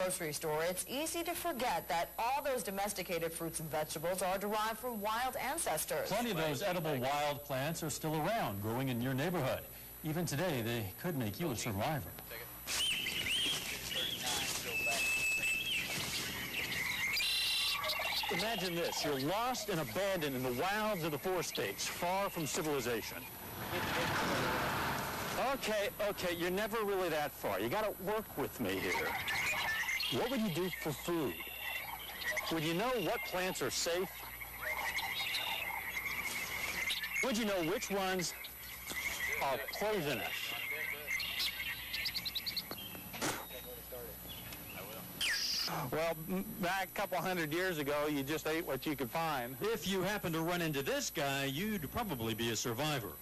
Grocery store, it's easy to forget that all those domesticated fruits and vegetables are derived from wild ancestors. Plenty of those edible wild plants are still around, growing in your neighborhood. Even today, they could make you a survivor. Imagine this, you're lost and abandoned in the wilds of the 4 states, far from civilization. Okay, you're never really that far. You gotta work with me here. What would you do for food? Would you know what plants are safe? Would you know which ones are poisonous? Well, back a couple hundred years ago, you just ate what you could find. If you happen to run into this guy, you'd probably be a survivor.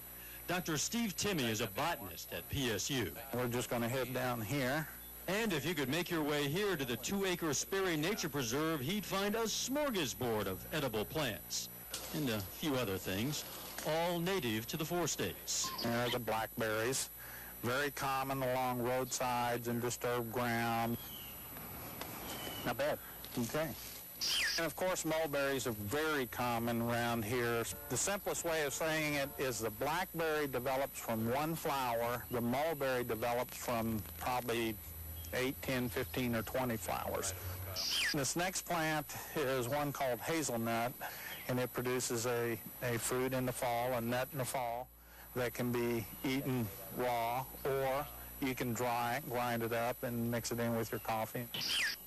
Dr. Steve Timme is a botanist at PSU. We're just going to head down here. And if you could make your way here to the 2-acre Sperry Nature Preserve, he'd find a smorgasbord of edible plants and a few other things, all native to the 4 states. There are the blackberries, very common along roadsides and disturbed ground. Not bad. Okay. And of course, mulberries are very common around here. The simplest way of saying it is the blackberry develops from one flower. The mulberry develops from probably 8, 10, 15, or 20 flowers. This next plant is one called hazelnut, and it produces a fruit in the fall, a nut in the fall, that can be eaten raw, or you can grind it up and mix it in with your coffee.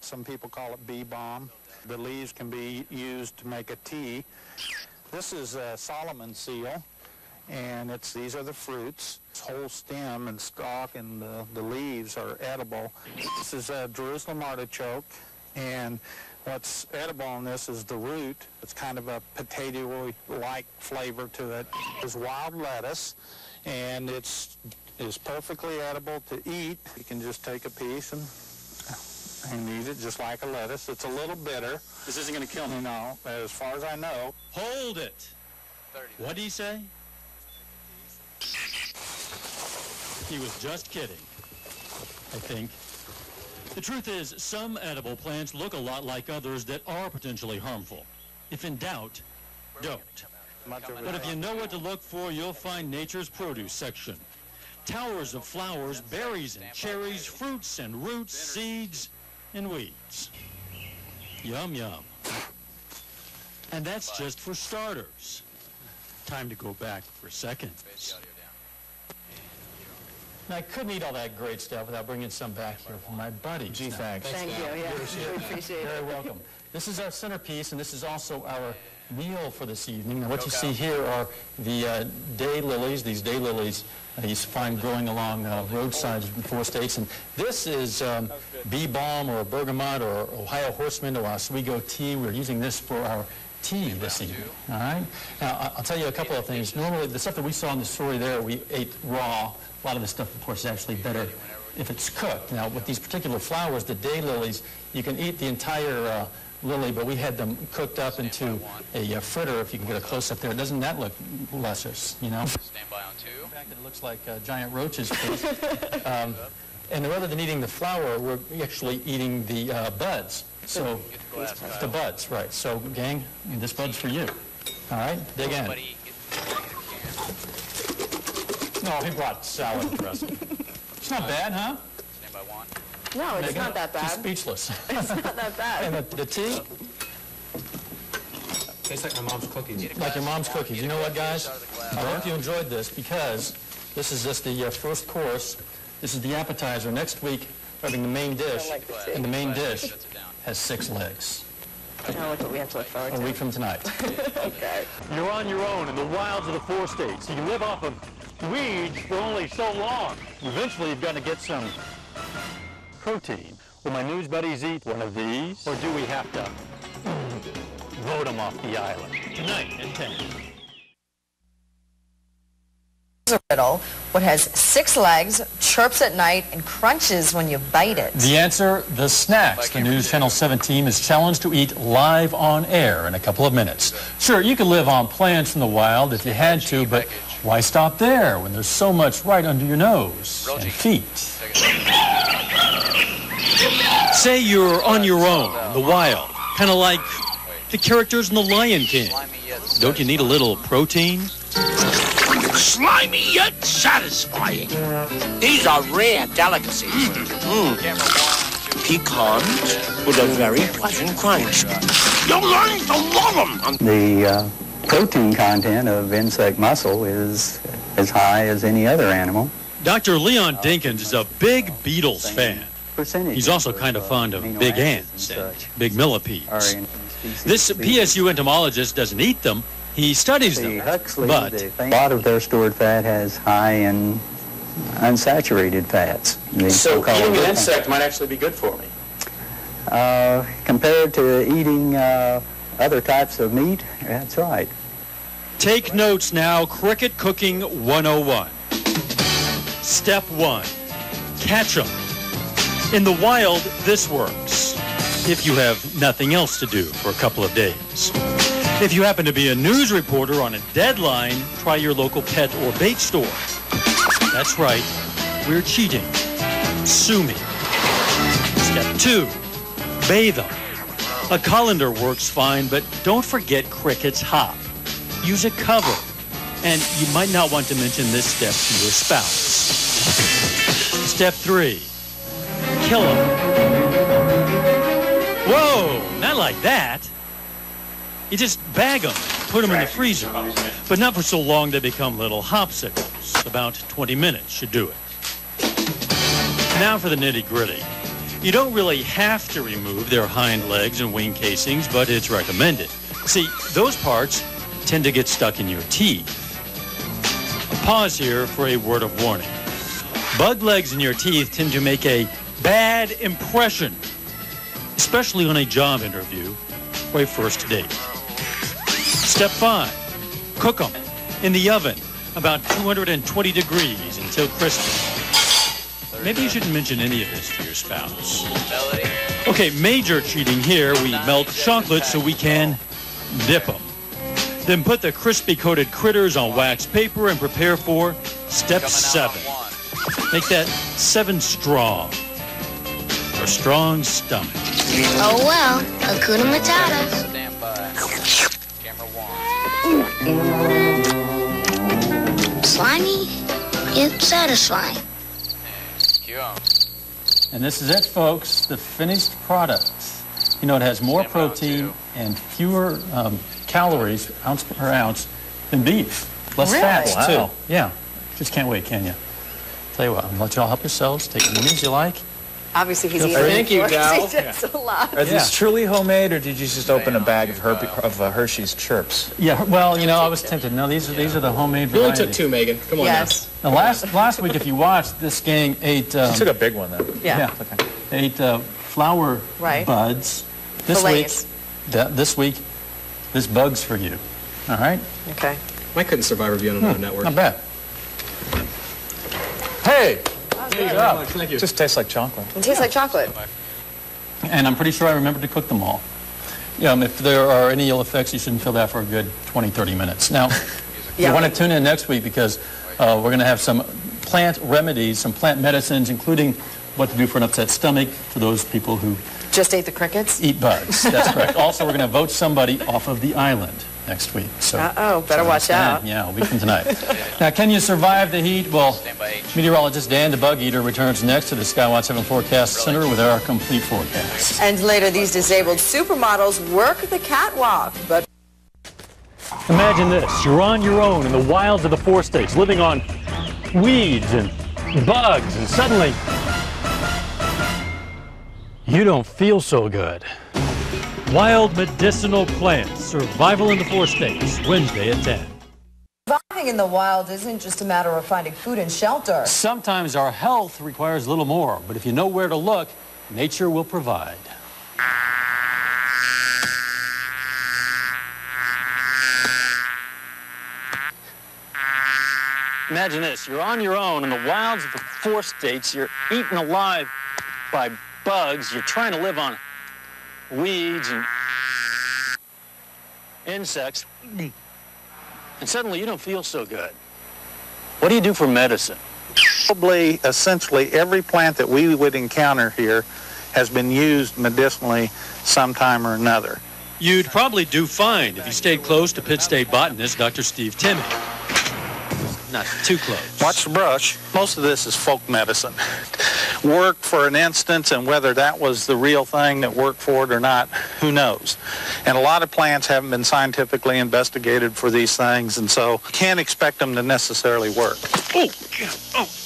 Some people call it bee balm. The leaves can be used to make a tea. This is a Solomon seal, and these are the fruits. This whole stem and stalk and the leaves are edible. This is a Jerusalem artichoke, and what's edible in this is the root. It's kind of a potato-like flavor to it. There's wild lettuce, and it's perfectly edible to eat. You can just take a piece and eat it just like a lettuce. It's a little bitter. This isn't going to kill me. No, as far as I know. Hold it. What'd he say? He was just kidding, I think. The truth is, some edible plants look a lot like others that are potentially harmful. If in doubt, don't. But if you know what to look for, you'll find Nature's Produce section. Towers of flowers, berries and cherries, fruits and roots, seeds and weeds. Yum, yum. And that's just for starters. Time to go back for seconds. Now, I couldn't eat all that great stuff without bringing some back here for my buddies. Gee, thanks. Thank you, yeah. We appreciate it. Very welcome. This is our centerpiece, and this is also our meal for this evening. Now, what you see here are the daylilies. These daylilies you find growing along roadsides in 4 states. And this is bee balm or bergamot or Ohio horseman or Oswego tea. We're using this for our tea this evening. All right? Now, I'll tell you a couple of things. Normally, the stuff that we saw in the story there, we ate raw. A lot of this stuff, of course, is actually better if it's cooked. Now, with these particular flowers, the daylilies, you can eat the entire lily, but we had them cooked up into a fritter, if you can get a close-up there. Doesn't that look luscious, you know? Stand by on 2. In fact, it looks like giant roaches. And rather than eating the flower, we're actually eating the buds. So, the buds, right. So, gang, this bud's for you. All right, dig in. No, he brought salad dressing. It's not bad, huh? Stand by 1. No, it's not that bad. She's speechless. It's not that bad. And the tea? Tastes like my mom's cookies. Like your mom's cookies. You know what, guys? I hope you enjoyed this because this is just the first course. This is the appetizer. Next week, we're having the main dish, and the main dish has 6 legs. Now look what we have to look forward to. A week from tonight. Okay. You're on your own in the wilds of the 4 states. You can live off of weeds for only so long. Eventually, you've got to get some protein. Will my news buddies eat one of these? Or do we have to vote them off the island? Tonight at 10. A riddle. What has 6 legs, chirps at night, and crunches when you bite it? The answer, the snacks. The News Channel 7 team is challenged to eat live on air in a couple of minutes. Sure, you could live on plants in the wild if you had to, but why stop there when there's so much right under your nose and feet? Say you're on your own in the wild, kind of like the characters in The Lion King. Don't you need a little protein? Slimy yet satisfying. These are rare delicacies. Piquant with a very pleasant crunch. You're learning to love them. The protein content of insect muscle is as high as any other animal. Dr. Leon Dinkins is a big Beatles fan. He's also kind of fond of big ants and big millipedes. This PSU entomologist doesn't eat them, he studies them, but a lot of their stored fat has high in unsaturated fats. So eating an insect might actually be good for me? Compared to eating other types of meat, that's right. Take notes now, Cricket Cooking 101. Step 1, catch them. In the wild, this works if you have nothing else to do for a couple of days. If you happen to be a news reporter on a deadline, try your local pet or bait store. That's right, we're cheating. Sue me. Step 2, bathe them. A colander works fine, but don't forget crickets hop. Use a cover. And you might not want to mention this step to your spouse. Step 3, kill them. Whoa, not like that. You just bag them, put them in the freezer, but not for so long they become little hopsicles. About 20 minutes should do it. Now for the nitty-gritty. You don't really have to remove their hind legs and wing casings, but it's recommended. See, those parts tend to get stuck in your teeth. A pause here for a word of warning. Bug legs in your teeth tend to make a bad impression, especially on a job interview or a first date. Step 5, cook them in the oven about 220 degrees until crispy. Maybe you shouldn't mention any of this to your spouse. Okay, major cheating here. We melt chocolate so we can dip them. Then put the crispy coated critters on wax paper and prepare for step 7. Make that 7 strong. For a strong stomach. Oh well, Hakuna Matata. Stand by. Camera 1. Slimy, yet satisfying. Cue on. And this is it, folks, the finished product. You know, it has more protein and fewer calories, ounce per ounce, than beef. Less fats, too. Yeah. Just can't wait, can you? Tell you what, I'll let you all help yourselves. Take as many as you like. Obviously, he's eating. Thank you, Dowe. A lot. Are these truly homemade, or did you just open a bag of Hershey's Chirps? Yeah, well, you know, I was tempted. No, these are the homemade You only variety. took 2, Megan. Come on Yes. Now, last week, if you watched, this gang ate... now. You took a big one, though. Yeah. okay. They ate flower buds. Fillets. This week, this bug's for you. All right? Okay. I couldn't survive reviewing another network. Not bad. Hey! There you go. Thank you. It just tastes like chocolate. It tastes like chocolate. And I'm pretty sure I remembered to cook them all. If there are any ill effects, you shouldn't feel that for a good 20, 30 minutes. Now, you want to tune in next week because we're going to have some plant remedies, some plant medicines, including what to do for an upset stomach for those people who just ate the crickets? Eat bugs. That's correct. Also, we're going to vote somebody off of the island next week. So, better watch out. Yeah, a week from tonight. Now, can you survive the heat? Well, meteorologist Dan the Bug Eater returns next to the Skywatch 7 Forecast Center with our complete forecast. And later, these disabled supermodels work the catwalk, but... Imagine this. You're on your own in the wilds of the 4 states, living on weeds and bugs, and suddenly you don't feel so good. Wild medicinal plants, survival in the 4 states, Wednesday at 10. Surviving in the wild isn't just a matter of finding food and shelter. Sometimes our health requires a little more, but if you know where to look, nature will provide. Imagine this. You're on your own in the wilds of the 4 states. You're eaten alive by bugs. You're trying to live on weeds and insects. And suddenly you don't feel so good. What do you do for medicine? Probably, essentially, every plant that we would encounter here has been used medicinally sometime or another. You'd probably do fine if you stayed close to Pitt State botanist Dr. Steve Timme. Not too close. Watch the brush. Most of this is folk medicine. Worked for an instance, and whether that was the real thing that worked for it or not, who knows? And a lot of plants haven't been scientifically investigated for these things, and so can't expect them to necessarily work.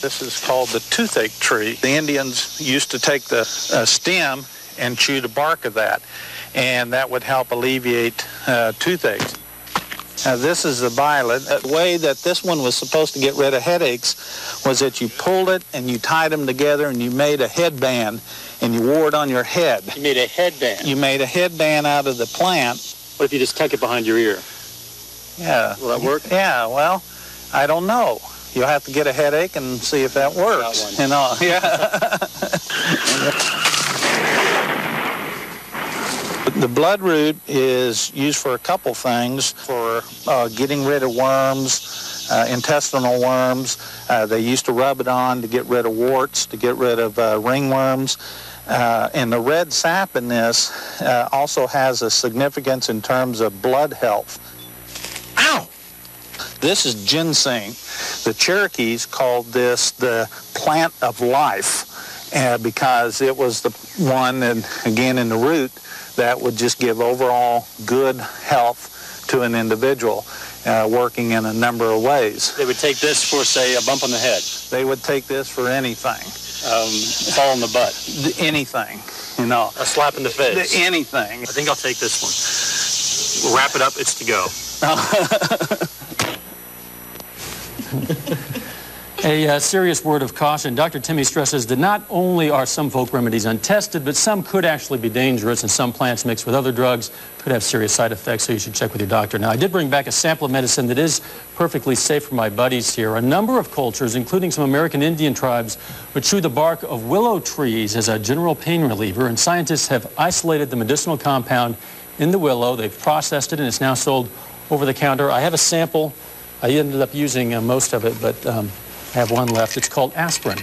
This is called the toothache tree. The Indians used to take the stem and chew the bark of that, and that would help alleviate toothaches. This is the violet. The way that this one was supposed to get rid of headaches was that you pulled it and you tied them together and you made a headband and you wore it on your head. You made a headband? You made a headband out of the plant. What if you just tuck it behind your ear? Yeah. Will that work? Yeah, well, I don't know. You'll have to get a headache and see if that works. You know, yeah. The bloodroot is used for a couple things, for getting rid of worms, intestinal worms. They used to rub it on to get rid of warts, to get rid of ringworms. And the red sap in this also has a significance in terms of blood health. Ow! This is ginseng. The Cherokees called this the plant of life because it was the one, and again in the root, that would just give overall good health to an individual, working in a number of ways. They would take this for, say, a bump on the head. They would take this for anything. Fall in the butt. Anything, you know. A slap in the face. Anything. I think I'll take this one. We'll wrap it up. It's to go. A serious word of caution. Dr. Timme stresses that not only are some folk remedies untested, but some could actually be dangerous, and some plants mixed with other drugs could have serious side effects, so you should check with your doctor. Now, I did bring back a sample of medicine that is perfectly safe for my buddies here. A number of cultures, including some American Indian tribes, would chew the bark of willow trees as a general pain reliever, and scientists have isolated the medicinal compound in the willow. They've processed it, and it's now sold over the counter. I have a sample. I ended up using most of it, but I have one left. It's called aspirin.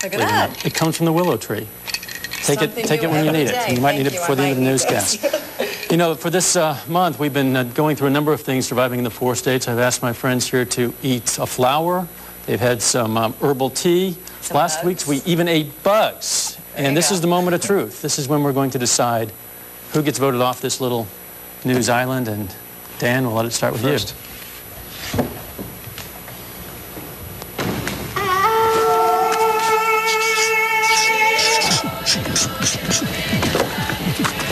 Look at that. It comes from the willow tree. Take it when you need it. You might need it before the end of the newscast. You know, for this month, we've been going through a number of things surviving in the 4 states. I've asked my friends here to eat a flower. They've had some herbal tea. Last week, we even ate bugs. And this is the moment of truth. This is when we're going to decide who gets voted off this little news island. And Dan, we'll let it start with you.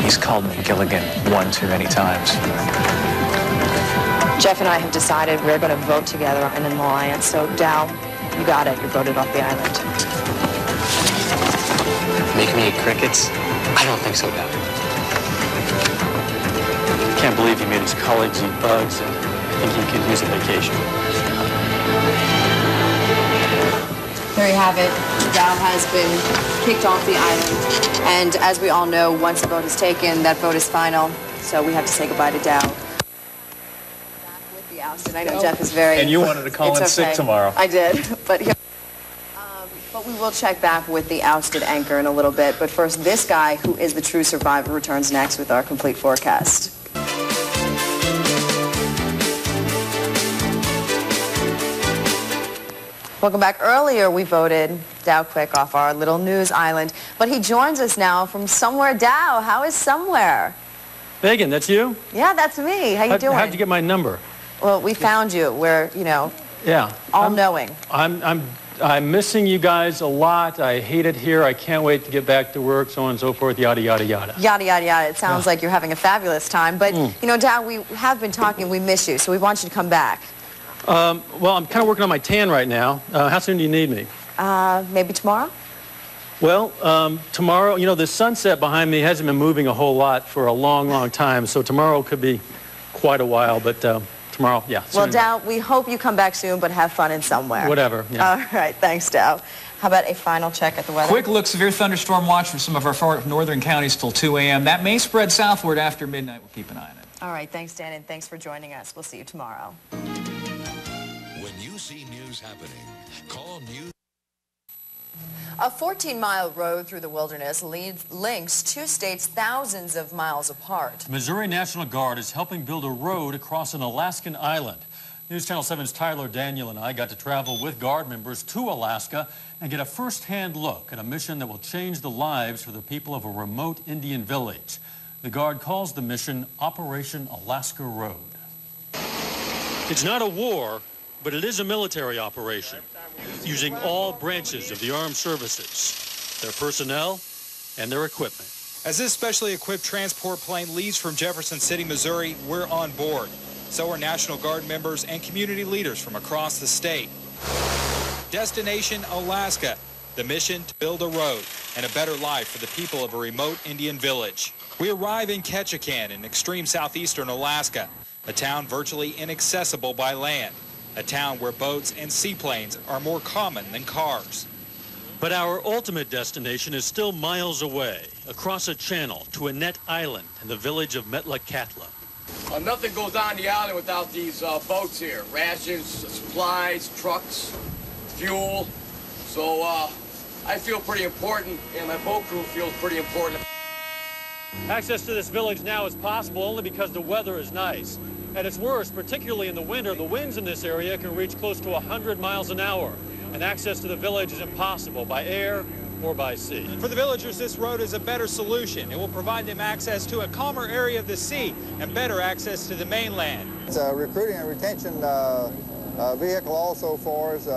He's called me Gilligan one too many times. Jeff and I have decided we're going to vote together in an alliance. So, Dowe, you got it. You're voted off the island. Make me eat crickets? I don't think so, Dowe. Can't believe he made his colleagues eat bugs, and I think he could use a vacation. There you have it. Dowe has been kicked off the island. And as we all know, once the vote is taken, that vote is final. So we have to say goodbye to Dowe. Back with the ousted. I know Jeff is very... And you wanted to call in sick tomorrow. I did. But we will check back with the ousted anchor in a little bit. But first, this guy, who is the true survivor, returns next with our complete forecast. Welcome back. Earlier, we voted Dowe Quick off our little news island, but he joins us now from somewhere. Dowe, how is somewhere? Megan, that's you? Yeah, that's me. How you doing? How'd you get my number? Well, we found you. We're, you know, all-knowing. I'm missing you guys a lot. I hate it here. I can't wait to get back to work, so on and so forth, yada, yada, yada. Yada, yada, yada. It sounds like you're having a fabulous time. But, you know, Dowe, we have been talking. We miss you, so we want you to come back. Well, I'm kind of working on my tan right now. How soon do you need me? Maybe tomorrow? Well, tomorrow, you know, the sunset behind me hasn't been moving a whole lot for a long, long time, so tomorrow could be quite a while, but tomorrow, yeah. Well, Dowe, we hope you come back soon, but have fun in somewhere. Whatever, yeah. All right, thanks, Dowe. How about a final check at the weather? Quick look, severe thunderstorm watch for some of our far northern counties till 2 a.m. That may spread southward after midnight. We'll keep an eye on it. All right, thanks, Dan, and thanks for joining us. We'll see you tomorrow. When you see news happening, call news. A 14-mile road through the wilderness links two states thousands of miles apart. Missouri National Guard is helping build a road across an Alaskan island. News Channel 7's Tyler Daniel and I got to travel with Guard members to Alaska and get a first-hand look at a mission that will change the lives for the people of a remote Indian village. The Guard calls the mission Operation Alaska Road. It's not a war, but it is a military operation, using all branches of the armed services, their personnel and their equipment. As this specially equipped transport plane leaves from Jefferson City, Missouri, we're on board. So are National Guard members and community leaders from across the state. Destination, Alaska. The mission to build a road and a better life for the people of a remote Indian village. We arrive in Ketchikan in extreme southeastern Alaska, a town virtually inaccessible by land, a town where boats and seaplanes are more common than cars. But our ultimate destination is still miles away, across a channel to Annette Island in the village of Metlakatla. Nothing goes on the island without these boats here. Rations, supplies, trucks, fuel. So I feel pretty important, and my boat crew feels pretty important. Access to this village now is possible only because the weather is nice. At its worst, particularly in the winter, the winds in this area can reach close to 100 miles an hour, and access to the village is impossible by air or by sea. For the villagers, this road is a better solution. It will provide them access to a calmer area of the sea and better access to the mainland. It's a recruiting and retention vehicle also for us,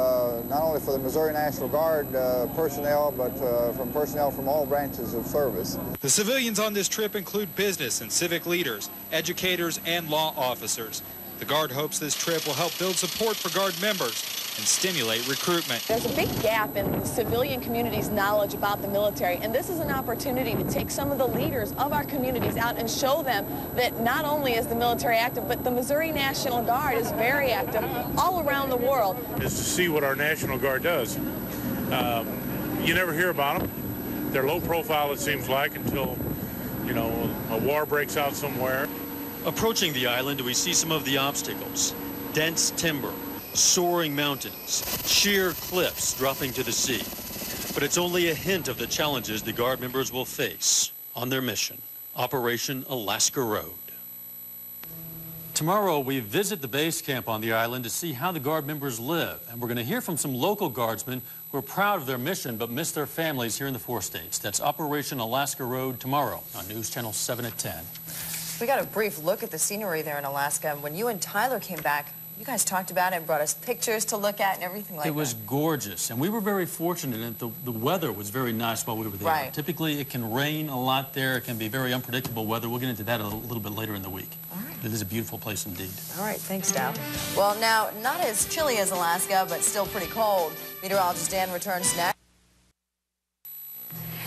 not only for the Missouri National Guard personnel, but from personnel from all branches of service. The civilians on this trip include business and civic leaders, educators, and law officers. The Guard hopes this trip will help build support for Guard members and stimulate recruitment. There's a big gap in the civilian community's knowledge about the military, and this is an opportunity to take some of the leaders of our communities out and show them that not only is the military active, but the Missouri National Guard is very active all around the world. Is to see what our National Guard does. You never hear about them. They're low profile, it seems like, until, you know, a war breaks out somewhere. Approaching the island, we see some of the obstacles. Dense timber, soaring mountains, sheer cliffs dropping to the sea. But it's only a hint of the challenges the Guard members will face on their mission, Operation Alaska Road. Tomorrow, we visit the base camp on the island to see how the Guard members live. And we're going to hear from some local Guardsmen who are proud of their mission but miss their families here in the 4 states. That's Operation Alaska Road tomorrow on News Channel 7 at 10. We got a brief look at the scenery there in Alaska. And when you and Tyler came back, you guys talked about it and brought us pictures to look at and everything like that. It was gorgeous, and we were very fortunate in that the weather was very nice while we were there. Right. Typically, it can rain a lot there. It can be very unpredictable weather. We'll get into that a little bit later in the week. All right. It is a beautiful place indeed. All right, thanks, Dowe. Well, now, not as chilly as Alaska, but still pretty cold. Meteorologist Dan returns next.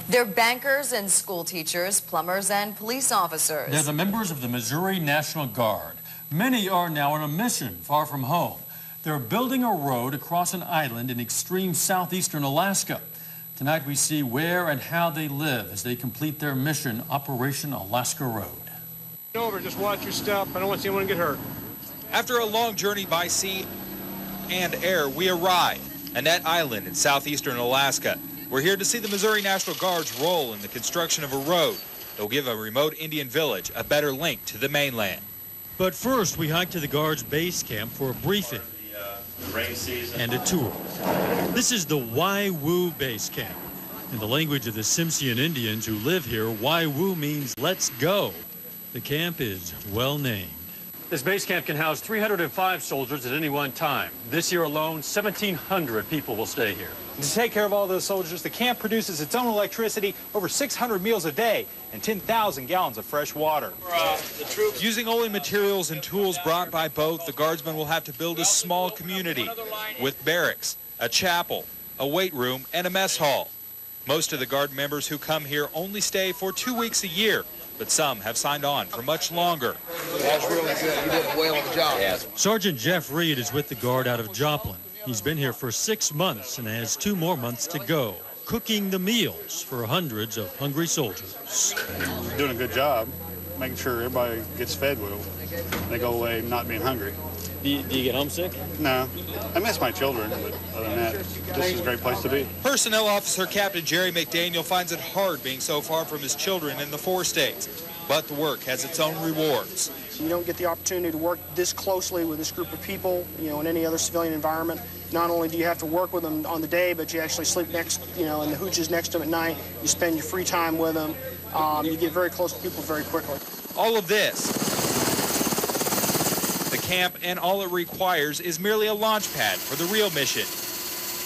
They're bankers and school teachers, plumbers and police officers. They're the members of the Missouri National Guard. Many are now on a mission far from home. They're building a road across an island in extreme southeastern Alaska. Tonight we see where and how they live as they complete their mission, Operation Alaska Road. Over, just watch your step. I don't want to see anyone get hurt. After a long journey by sea and air, we arrive at Annette Island in southeastern Alaska. We're here to see the Missouri National Guard's role in the construction of a road that will give a remote Indian village a better link to the mainland. But first, we hike to the Guard's base camp for a briefing and a tour. This is the Wai-Woo base camp. In the language of the Tsimshian Indians who live here, Wai-Woo means let's go. The camp is well named. This base camp can house 305 soldiers at any one time. This year alone, 1,700 people will stay here. To take care of all those soldiers, the camp produces its own electricity, over 600 meals a day, and 10,000 gallons of fresh water. Using only materials and tools brought by boat, the Guardsmen will have to build a small community with barracks, a chapel, a weight room, and a mess hall. Most of the Guard members who come here only stay for 2 weeks a year, but some have signed on for much longer. That's really good. You did a whale of a job. Yes. Sergeant Jeff Reed is with the Guard out of Joplin. He's been here for 6 months and has 2 more months to go, cooking the meals for hundreds of hungry soldiers. Doing a good job. making sure everybody gets fed with them. They go away not being hungry. Do you get homesick? No. I miss my children, but other than that, this is a great place to be. Personnel Officer Captain Jerry McDaniel finds it hard being so far from his children in the 4 states, but the work has its own rewards. You don't get the opportunity to work this closely with this group of people, in any other civilian environment. Not only do you have to work with them on the day, but you actually sleep next, in the hooches next to them at night. You spend your free time with them. You get very close to people very quickly. All of this, the camp and all it requires is merely a launch pad for the real mission.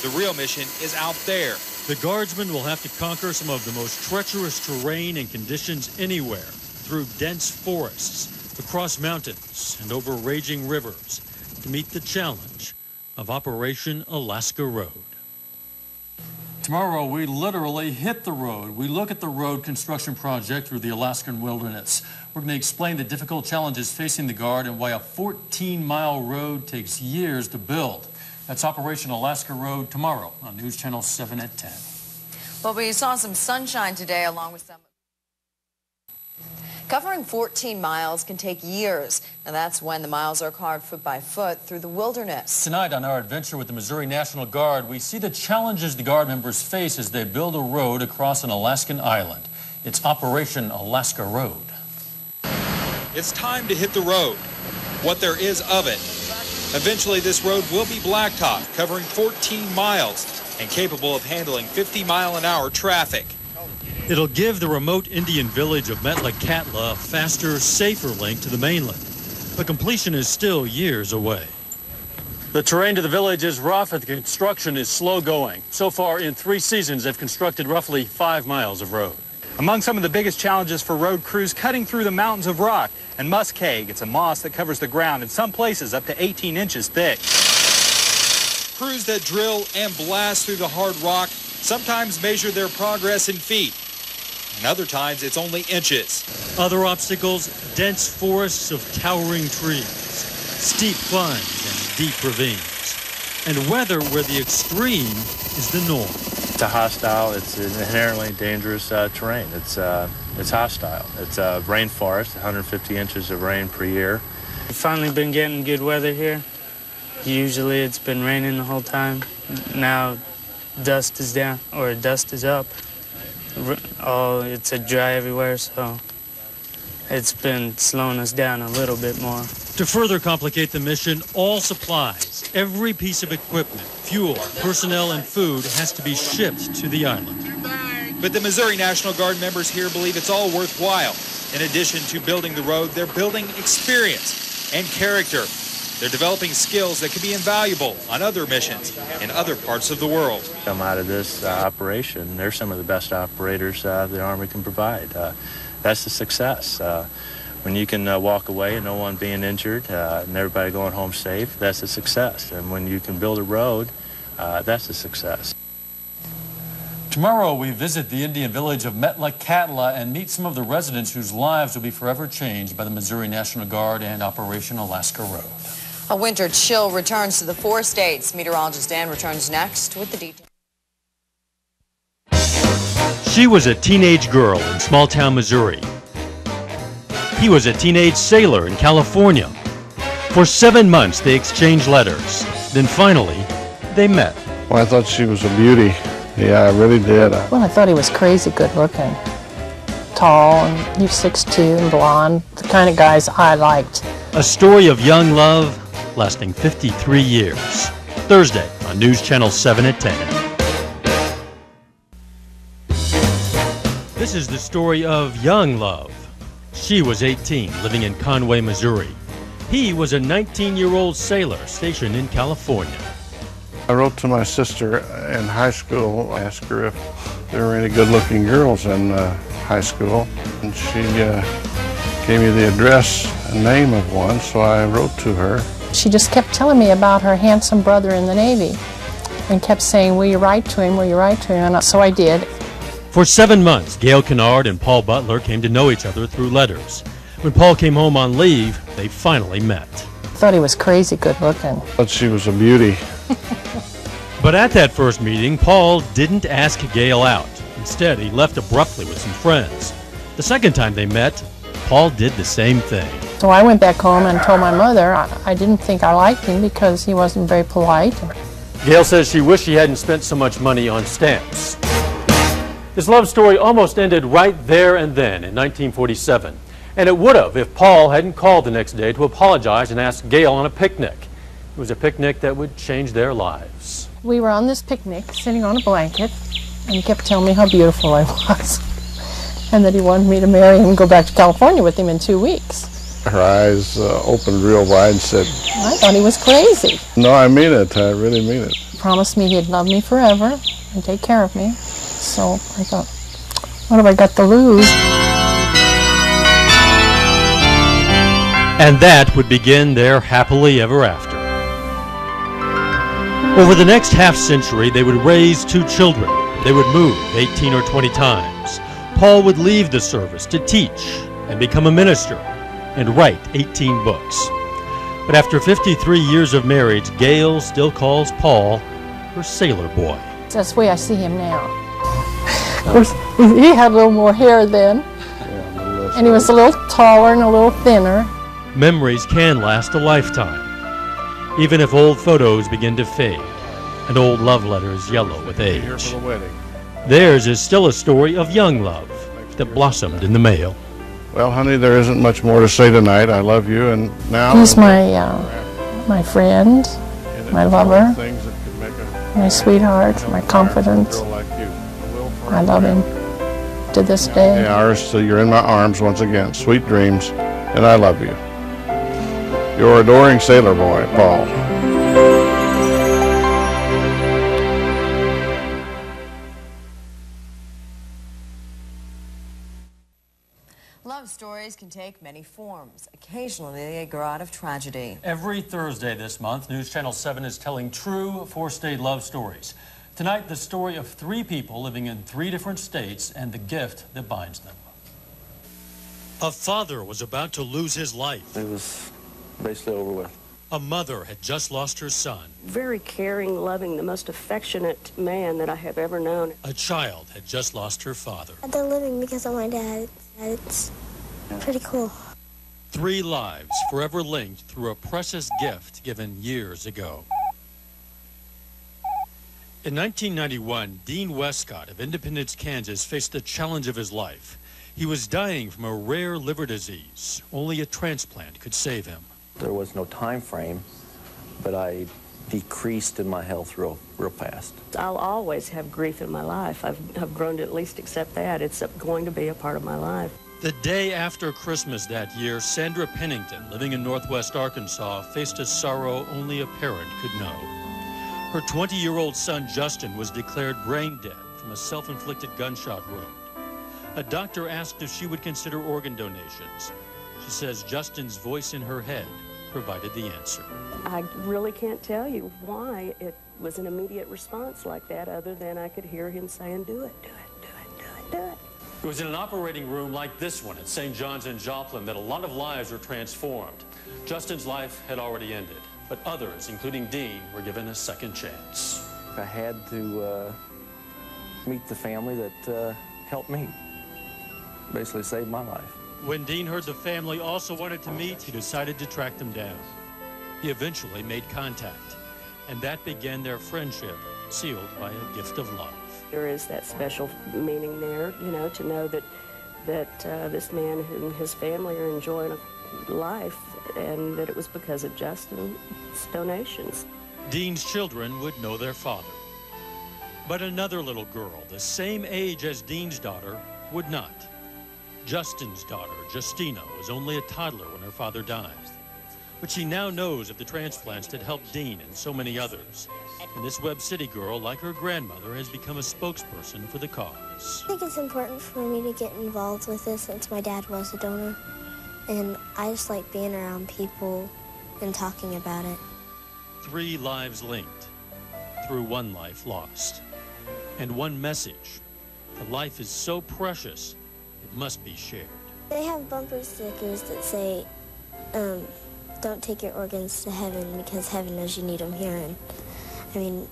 The real mission is out there. The guardsmen will have to conquer some of the most treacherous terrain and conditions anywhere, through dense forests, across mountains, and over raging rivers, to meet the challenge of Operation Alaska Road. Tomorrow, we literally hit the road. We look at the road construction project through the Alaskan wilderness. We're going to explain the difficult challenges facing the Guard and why a 14-mile road takes years to build. That's Operation Alaska Road tomorrow on News Channel 7 at 10. Well, we saw some sunshine today along with some... Covering 14 miles can take years, and that's when the miles are carved foot by foot through the wilderness. Tonight on our adventure with the Missouri National Guard, we see the challenges the Guard members face as they build a road across an Alaskan island. It's Operation Alaska Road. It's time to hit the road, what there is of it. Eventually, this road will be blacktop, covering 14 miles and capable of handling 50-mile-an-hour traffic. It'll give the remote Indian village of Metlakatla a faster, safer link to the mainland. But completion is still years away. The terrain to the village is rough and the construction is slow going. So far, in 3 seasons, they've constructed roughly 5 miles of road. Among some of the biggest challenges for road crews, cutting through the mountains of rock and muskeg. It's a moss that covers the ground, in some places up to 18 inches thick. Crews that drill and blast through the hard rock sometimes measure their progress in feet, and other times it's only inches. Other obstacles, dense forests of towering trees, steep climbs and deep ravines, and weather where the extreme is the norm. It's a hostile, it's an inherently dangerous terrain. It's hostile. It's a rainforest, 150 inches of rain per year. We've finally been getting good weather here. Usually it's been raining the whole time. Now dust is down, or dust is up. It's dry everywhere, so it's been slowing us down a little bit more. To further complicate the mission, all supplies, every piece of equipment, fuel, personnel, and food has to be shipped to the island. But the Missouri National Guard members here believe it's all worthwhile. In addition to building the road, they're building experience and character. They're developing skills that can be invaluable on other missions in other parts of the world. Come out of this operation, they're some of the best operators the Army can provide. That's the success. When you can walk away and no one being injured and everybody going home safe, that's a success. And when you can build a road, that's a success. Tomorrow, we visit the Indian village of Metlakatla and meet some of the residents whose lives will be forever changed by the Missouri National Guard and Operation Alaska Road. A winter chill returns to the 4 states. Meteorologist Dan returns next with the details. She was a teenage girl in small-town Missouri. He was a teenage sailor in California. For 7 months, they exchanged letters. Then finally, they met. Well, I thought she was a beauty. Yeah, I really did. Well, I thought he was crazy good looking. Tall, and he was 6'2" and blonde. The kind of guys I liked. A story of young love lasting 53 years. Thursday on News Channel 7 at 10. This is the story of young love. She was 18, living in Conway, Missouri. He was a 19-year-old sailor stationed in California. I wrote to my sister in high school, asked her if there were any good-looking girls in high school, and she gave me the address and name of one, so I wrote to her. She just kept telling me about her handsome brother in the Navy and kept saying, will you write to him, will you write to him? And so I did. For 7 months, Gail Kennard and Paul Butler came to know each other through letters. When Paul came home on leave, they finally met. I thought he was crazy good looking. But she was a beauty. But at that first meeting, Paul didn't ask Gail out. Instead, he left abruptly with some friends. The second time they met, Paul did the same thing. So I went back home and told my mother I didn't think I liked him because he wasn't very polite. Gail says she wished she hadn't spent so much money on stamps. This love story almost ended right there and then in 1947. And it would have if Paul hadn't called the next day to apologize and ask Gail on a picnic. It was a picnic that would change their lives. We were on this picnic, sitting on a blanket, and he kept telling me how beautiful I was. And that he wanted me to marry him and go back to California with him in 2 weeks. Her eyes opened real wide and said, I thought he was crazy. "No, I mean it. I really mean it." He promised me he'd love me forever and take care of me. So I thought, what have I got to lose? And that would begin their happily ever after. Over the next half-century, they would raise 2 children. They would move 18 or 20 times. Paul would leave the service to teach and become a minister and write 18 books. But after 53 years of marriage, Gail still calls Paul her sailor boy. That's the way I see him now. Of course, he had a little more hair then, and he was a little taller and a little thinner. Memories can last a lifetime, even if old photos begin to fade and old love letters yellow with age. Here for the wedding. Theirs is still a story of young love that blossomed in the mail. Well, honey, there isn't much more to say tonight. I love you, and now He's my friend, my lover, my sweetheart, my confidant. I love him to this day. Ours, so you're in my arms once again. Sweet dreams, and I love you. Your adoring sailor boy, Paul. Love stories can take many forms. Occasionally, they grow out of tragedy. Every Thursday this month, News Channel 7 is telling true four-state love stories. Tonight, the story of 3 people living in 3 different states and the gift that binds them. A father was about to lose his life. It was basically over with. A mother had just lost her son. Very caring, loving, the most affectionate man that I have ever known. A child had just lost her father. They're living because of my dad. It's pretty cool. 3 lives forever linked through a precious gift given years ago. In 1991, Dean Westcott of Independence, Kansas faced the challenge of his life. He was dying from a rare liver disease. Only a transplant could save him. There was no time frame, but I decreased in my health real fast. I'll always have grief in my life. I've grown to at least accept that. It's going to be a part of my life. The day after Christmas that year, Sandra Pennington, living in Northwest Arkansas, faced a sorrow only a parent could know. Her 20-year-old son, Justin, was declared brain dead from a self-inflicted gunshot wound. A doctor asked if she would consider organ donations. She says Justin's voice in her head provided the answer. I really can't tell you why it was an immediate response like that, other than I could hear him saying, do it, do it, do it, do it, do it. It was in an operating room like this one at St. John's in Joplin that a lot of lives were transformed. Justin's life had already ended, but others, including Dean, were given a second chance. I had to meet the family that helped me, basically saved my life. When Dean heard the family also wanted to meet, he decided to track them down. He eventually made contact, and that began their friendship, sealed by a gift of love. There is that special meaning there, you know, to know that this man and his family are enjoying a life, and that it was because of Justin's donations. Dean's children would know their father. But another little girl, the same age as Dean's daughter, would not. Justin's daughter, Justina, was only a toddler when her father died. But she now knows of the transplants that helped Dean and so many others. And this Webb City girl, like her grandmother, has become a spokesperson for the cause. I think it's important for me to get involved with this since my dad was a donor. And I just like being around people and talking about it. 3 lives linked through 1 life lost. And one message: the life is so precious, it must be shared. They have bumper stickers that say, don't take your organs to heaven because heaven knows you need them here. And I mean,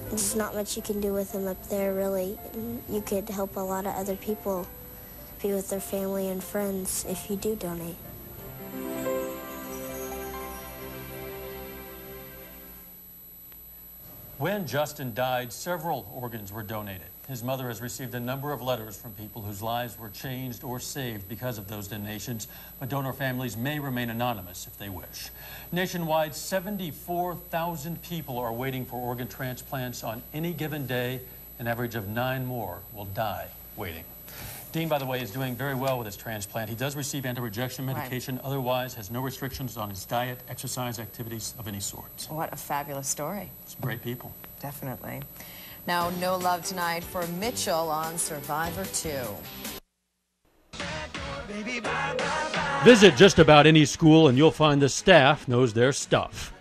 there's not much you can do with them up there, really. You could help a lot of other people be with their family and friends if you do donate. When Justin died, several organs were donated. His mother has received a number of letters from people whose lives were changed or saved because of those donations, but donor families may remain anonymous if they wish. Nationwide, 74,000 people are waiting for organ transplants on any given day. An average of 9 more will die waiting. Dean, by the way, is doing very well with his transplant. He does receive anti-rejection medication, otherwise has no restrictions on his diet, exercise, activities of any sort. What a fabulous story. It's great people. Definitely. Now, no love tonight for Mitchell on Survivor 2. Visit just about any school and you'll find the staff knows their stuff.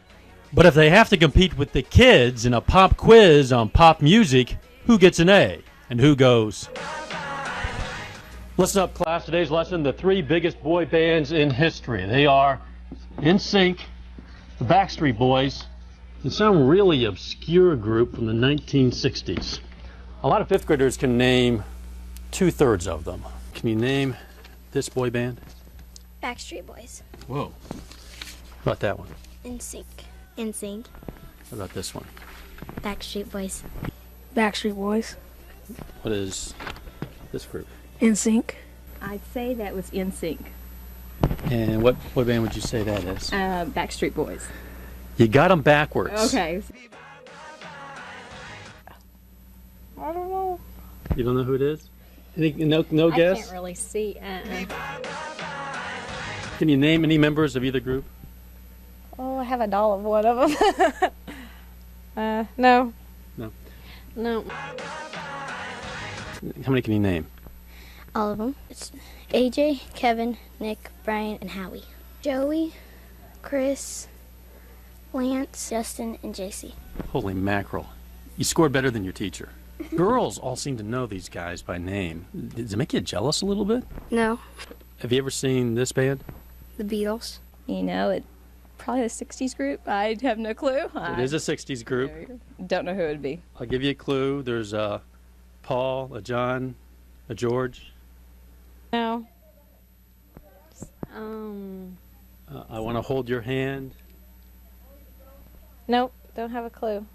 But if they have to compete with the kids in a pop quiz on pop music, who gets an A and who goes? Listen up, class. Today's lesson, the 3 biggest boy bands in history. They are NSYNC, the Backstreet Boys, and some really obscure group from the 1960s. A lot of 5th graders can name 2/3 of them. Can you name this boy band? Backstreet Boys. Whoa. How about that one? NSYNC. NSYNC. How about this one? Backstreet Boys. Backstreet Boys. What is this group? NSYNC. I'd say that was NSYNC. And what band would you say that is? Backstreet Boys. You got them backwards. Okay. I don't know. You don't know who it is? No guess? I can't really see. Can you name any members of either group? Oh, I have a doll of one of them. No. No. No. How many can you name? All of them. It's AJ, Kevin, Nick, Brian, and Howie. Joey, Chris, Lance, Justin, and JC. Holy mackerel. You scored better than your teacher. Girls all seem to know these guys by name. Does it make you jealous a little bit? No. Have you ever seen this band? The Beatles. You know, it probably the 60s group. I have no clue. It is a 60s group. Don't know who it would be. I'll give you a clue. There's a Paul, a John, a George. No. I want to hold your hand. Nope, don't have a clue.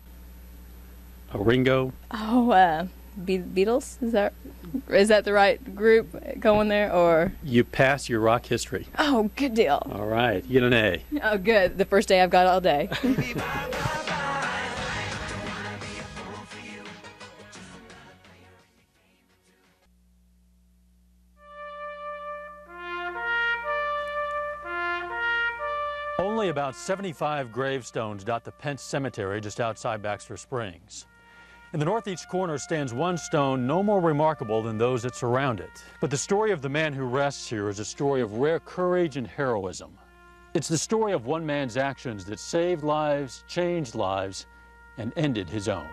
A Ringo. Oh, Beatles? Is that the right group going there, or? You pass your rock history. Oh, good deal. All right, you get an A. Oh, good. The first day I've got all day. Only about 75 gravestones dot the Pence Cemetery just outside Baxter Springs. In the northeast corner stands one stone no more remarkable than those that surround it. But the story of the man who rests here is a story of rare courage and heroism. It's the story of one man's actions that saved lives, changed lives, and ended his own.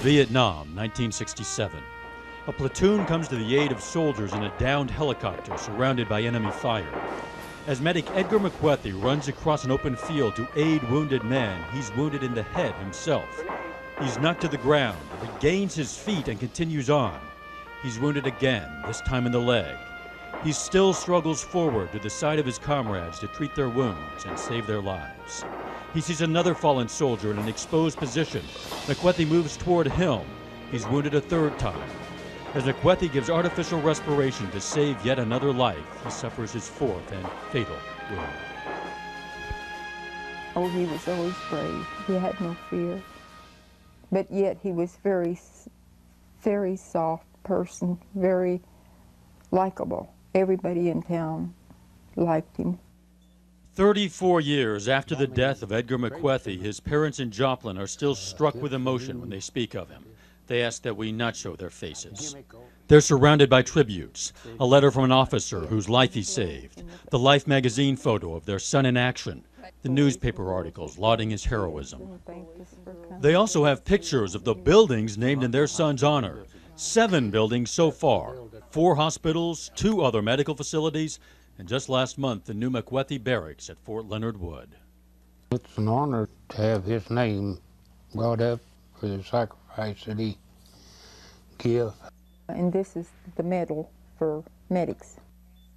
Vietnam, 1967. A platoon comes to the aid of soldiers in a downed helicopter surrounded by enemy fire. As medic Edgar McWethy runs across an open field to aid wounded men, he's wounded in the head himself. He's knocked to the ground, but gains his feet and continues on. He's wounded again, this time in the leg. He still struggles forward to the side of his comrades to treat their wounds and save their lives. He sees another fallen soldier in an exposed position. McWethy moves toward him. He's wounded a 3rd time. As McWethy gives artificial respiration to save yet another life, he suffers his 4th and fatal wound. Oh, he was always brave. He had no fear. But yet he was very soft person, very likable. Everybody in town liked him. 34 years after the death of Edgar McWethy, his parents in Joplin are still struck with emotion when they speak of him. They ask that we not show their faces. They're surrounded by tributes, a letter from an officer whose life he saved, the Life magazine photo of their son in action, the newspaper articles lauding his heroism. They also have pictures of the buildings named in their son's honor. 7 buildings so far, 4 hospitals, 2 other medical facilities, and just last month, the new McWethy Barracks at Fort Leonard Wood. It's an honor to have his name brought up for the sacrifice that he gift. And this is the medal for medics.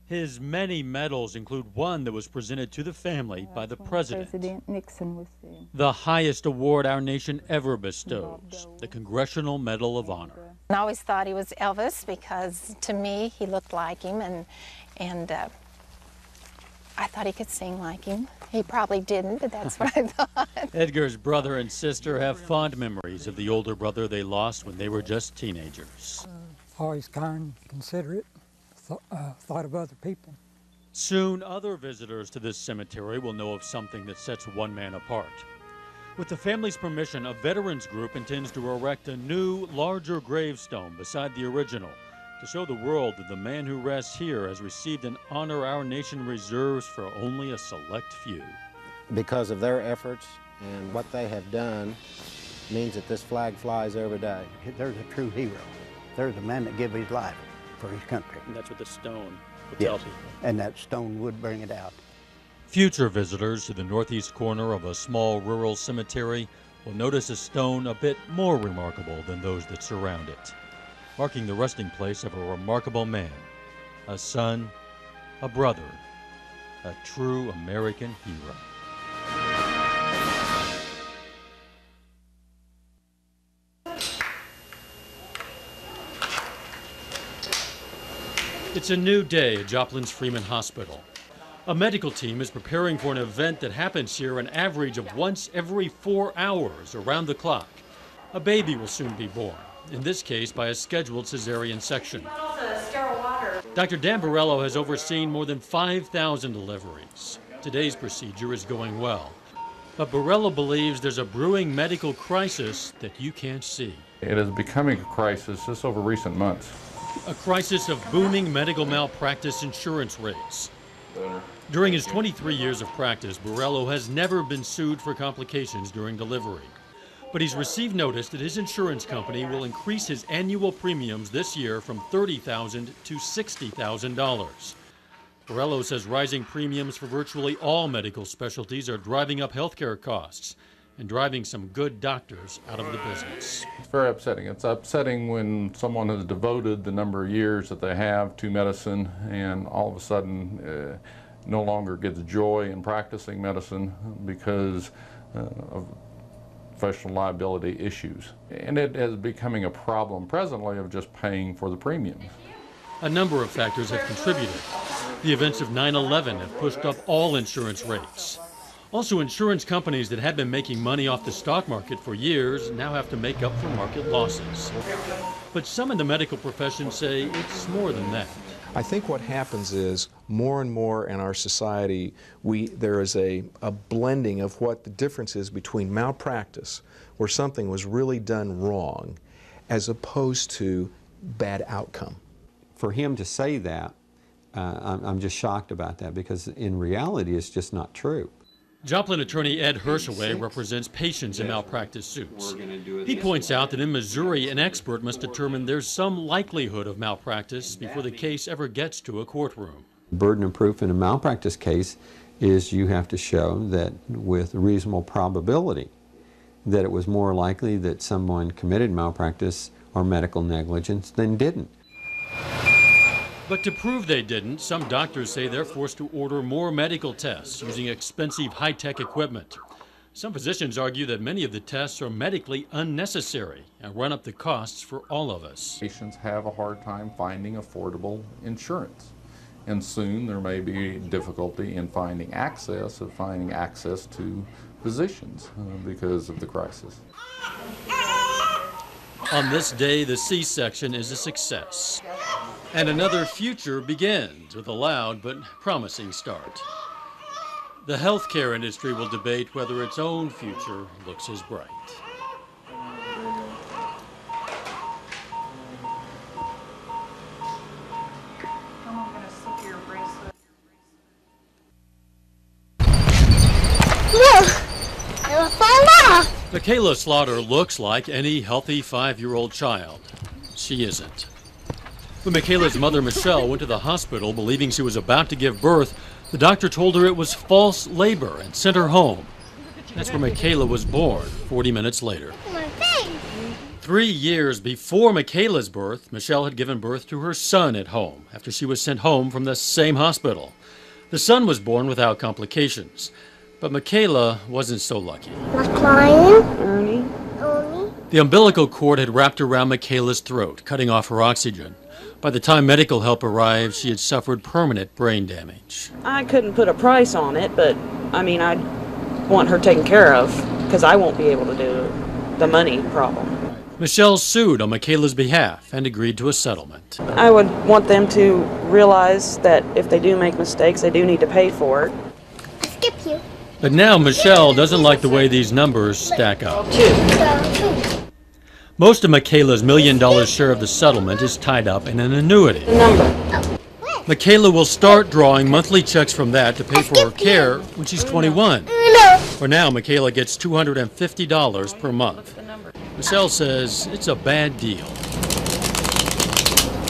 His many medals include one that was presented to the family by the president. President Nixon was there. The highest award our nation ever bestows, the Congressional Medal of Honor. I always thought he was Elvis because, to me, he looked like him, and I thought he could sing like him. He probably didn't, but that's what I thought. Edgar's brother and sister have fond memories of the older brother they lost when they were just teenagers. Always kind, considerate, thought of other people. Soon, other visitors to this cemetery will know of something that sets one man apart. With the family's permission, a veterans group intends to erect a new, larger gravestone beside the original to show the world that the man who rests here has received an honor our nation reserves for only a select few. Because of their efforts and what they have done means that this flag flies every day. They're the true hero. They're the man that gave his life for his country. And that's what the stone will Yes. tell people. And that stone would bring it out. Future visitors to the northeast corner of a small rural cemetery will notice a stone a bit more remarkable than those that surround it, marking the resting place of a remarkable man, a son, a brother, a true American hero. It's a new day at Joplin's Freeman Hospital. A medical team is preparing for an event that happens here an average of once every 4 hours around the clock. A baby will soon be born, in this case by a scheduled cesarean section. Dr. Dan Borello has overseen more than 5,000 deliveries. Today's procedure is going well. But Borello believes there's a brewing medical crisis that you can't see. It is becoming a crisis just over recent months. A crisis of booming medical malpractice insurance rates. During his 23 years of practice, Borello has never been sued for complications during delivery. But he's received notice that his insurance company will increase his annual premiums this year from $30,000 to $60,000. Borello says rising premiums for virtually all medical specialties are driving up healthcare costs and driving some good doctors out of the business. It's very upsetting. It's upsetting when someone has devoted the number of years that they have to medicine and all of a sudden no longer gets joy in practicing medicine because of professional liability issues. And it is becoming a problem presently of just paying for the premiums. A number of factors have contributed. The events of 9/11 have pushed up all insurance rates. Also, insurance companies that had been making money off the stock market for years now have to make up for market losses. But some in the medical profession say it's more than that. I think what happens is more and more in our society, there is a blending of what the difference is between malpractice, where something was really done wrong, as opposed to bad outcome. For him to say that, I'm just shocked about that, because in reality it's just not true. Joplin attorney Ed Hershaway represents patients in malpractice suits. He points out that in Missouri, an expert must determine there's some likelihood of malpractice before the case ever gets to a courtroom. Burden of proof in a malpractice case is you have to show that with reasonable probability that it was more likely that someone committed malpractice or medical negligence than didn't. But to prove they didn't, some doctors say they're forced to order more medical tests using expensive high-tech equipment. Some physicians argue that many of the tests are medically unnecessary and run up the costs for all of us. Patients have a hard time finding affordable insurance. And soon there may be difficulty in finding access to physicians because of the crisis. On this day, the C-section is a success. And another future begins with a loud but promising start. The healthcare industry will debate whether its own future looks as bright. Michaela Slaughter looks like any healthy 5-year-old child. She isn't. When Michaela's mother, Michelle, went to the hospital believing she was about to give birth, the doctor told her it was false labor and sent her home. That's where Michaela was born 40 minutes later. 3 3 years before Michaela's birth, Michelle had given birth to her son at home after she was sent home from the same hospital. The son was born without complications, but Michaela wasn't so lucky. Ernie. The umbilical cord had wrapped around Michaela's throat, cutting off her oxygen. By the time medical help arrived, she had suffered permanent brain damage. I couldn't put a price on it, but I mean, I'd want her taken care of because I won't be able to do the money problem. Michelle sued on Michaela's behalf and agreed to a settlement. I would want them to realize that if they do make mistakes, they do need to pay for it. Skip you. But now Michelle doesn't like the way these numbers stack up. Most of Michaela's $1 million share of the settlement is tied up in an annuity. Michaela will start drawing monthly checks from that to pay for her care when she's 21. For now, Michaela gets $250 per month. Michelle says it's a bad deal.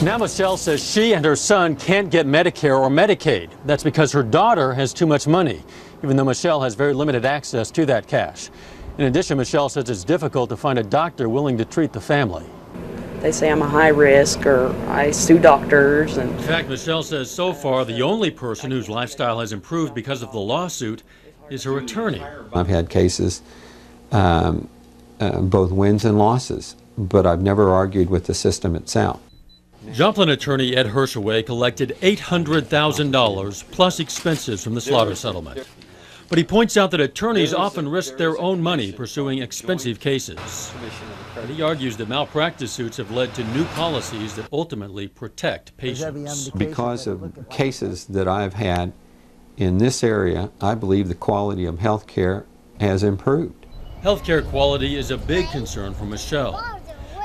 Now Michelle says she and her son can't get Medicare or Medicaid. That's because her daughter has too much money, even though Michelle has very limited access to that cash. In addition, Michelle says it's difficult to find a doctor willing to treat the family. They say I'm a high risk, or I sue doctors. In fact, Michelle says so far the only person whose lifestyle has improved because of the lawsuit is her attorney. I've had cases, both wins and losses, but I've never argued with the system itself. Joplin attorney Ed Hershaway collected $800,000 plus expenses from the slaughter settlement. But he points out that attorneys often risk their own money pursuing expensive cases. And he argues that malpractice suits have led to new policies that ultimately protect patients. Because of cases that I've had in this area, I believe the quality of health care has improved. Healthcare quality is a big concern for Michelle.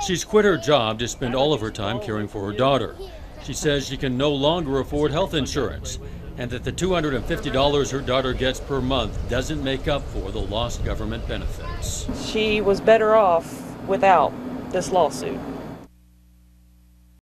She's quit her job to spend all of her time caring for her daughter. She says she can no longer afford health insurance, and that the $250 her daughter gets per month doesn't make up for the lost government benefits. She was better off without this lawsuit.